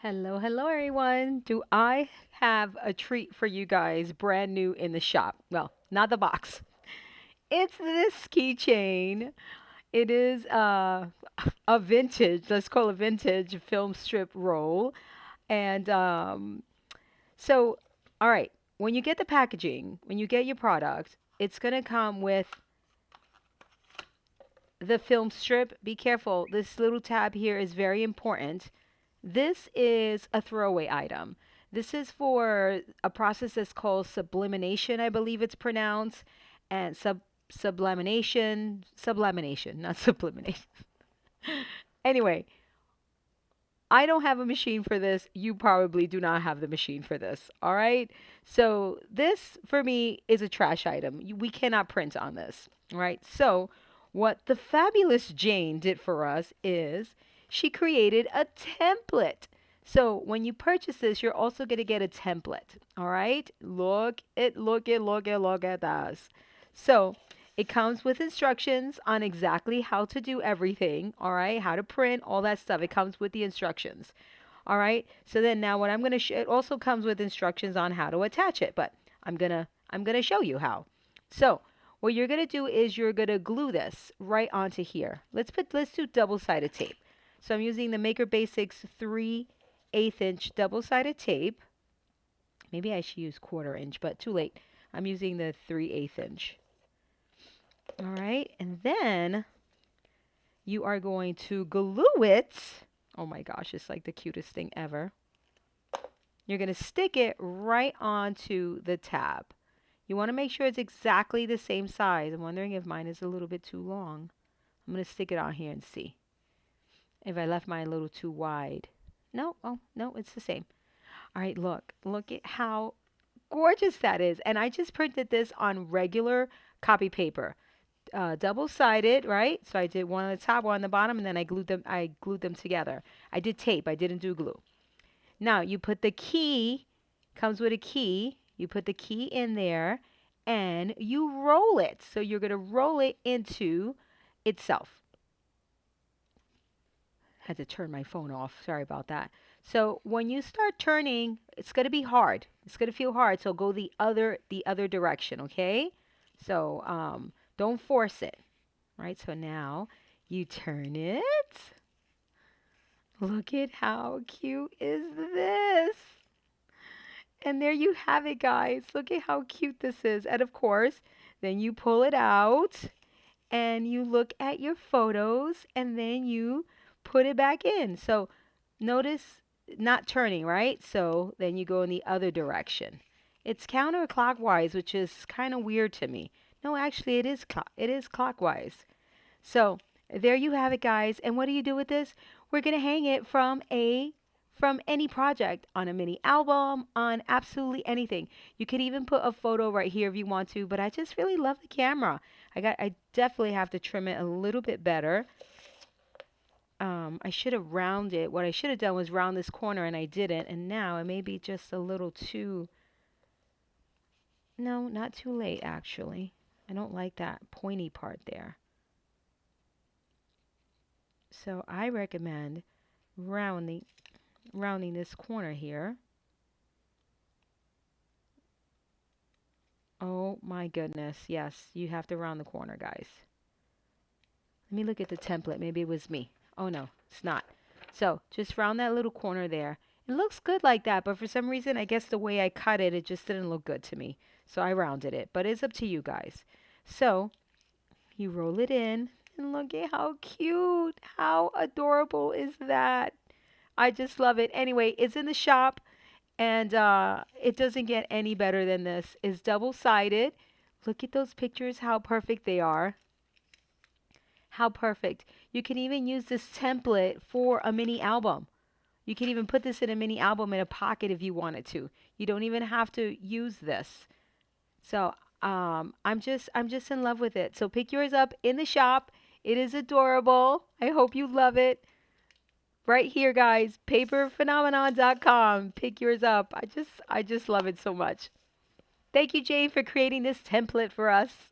Hello, hello everyone. Do I have a treat for you guys brand new in the shop? Well, not the box. It's this keychain. It is a vintage, let's call it vintage film strip roll. And so, all right, when you get the packaging, when you get your product, it's going to come with the film strip. Be careful. This little tab here is very important. This is a throwaway item. This is for a process that's called sublimination, I believe it's pronounced, and sublamination, not sublimation. Anyway, I don't have a machine for this. You probably do not have the machine for this. All right. So this for me is a trash item. We cannot print on this. All right. So what the fabulous Jane did for us is she created a template. So when you purchase this, you're also going to get a template. All right. Look at this. So it comes with instructions on exactly how to do everything, all right? How to print, all that stuff. It comes with the instructions. All right? So then now what I'm going to it also comes with instructions on how to attach it, but I'm going to show you how. So, what you're going to do is you're going to glue this right onto here. Let's do double-sided tape. So I'm using the Maker Basics 3/8" double-sided tape. Maybe I should use 1/4" but too late. I'm using the 3/8". All right, and then you are going to glue it. Oh my gosh, it's like the cutest thing ever. You're going to stick it right onto the tab. You want to make sure it's exactly the same size. I'm wondering if mine is a little bit too long. I'm going to stick it on here and see if I left mine a little too wide. No, oh, no, it's the same. All right, look at how gorgeous that is. And I just printed this on regular copy paper. Double-sided, right? So I did one on the top, one on the bottom, and then I glued them together. I did tape, I didn't do glue. Now you put the key, comes with a key. You put the key in there and you roll it. So you're going to roll it into itself. Had to turn my phone off. Sorry about that. So when you start turning, it's going to be hard. It's going to feel hard. So go the other direction, okay? So don't force it. Right? So now you turn it. Look at how cute is this? And there you have it, guys. Look at how cute this is. And of course, then you pull it out and you look at your photos and then you put it back in. So notice not turning, right? So then you go in the other direction. It's counterclockwise, which is kind of weird to me. No, actually, it is clockwise. So there you have it, guys. And what do you do with this? We're going to hang it from any project, on a mini album, on absolutely anything. You could even put a photo right here if you want to, but I just really love the camera. I definitely have to trim it a little bit better. I should have rounded. What I should have done was round this corner and I didn't. And now it may be just a little too, no, not too late actually. I don't like that pointy part there. So I recommend rounding this corner here. Oh my goodness. Yes, you have to round the corner, guys. Let me look at the template. Maybe it was me. Oh no, it's not. So just round that little corner there. It looks good like that, but for some reason, I guess the way I cut it, it just didn't look good to me. So I rounded it, but it's up to you guys. So you roll it in and look at how cute, how adorable is that? I just love it. Anyway, it's in the shop and it doesn't get any better than this. It's double-sided. Look at those pictures, how perfect they are. How perfect. You can even use this template for a mini album. You can even put this in a mini album in a pocket if you wanted to. You don't even have to use this. So I'm just in love with it. So pick yours up in the shop. It is adorable. I hope you love it. Right here, guys, paperphenomenon.com. Pick yours up. I just love it so much. Thank you, Jane, for creating this template for us.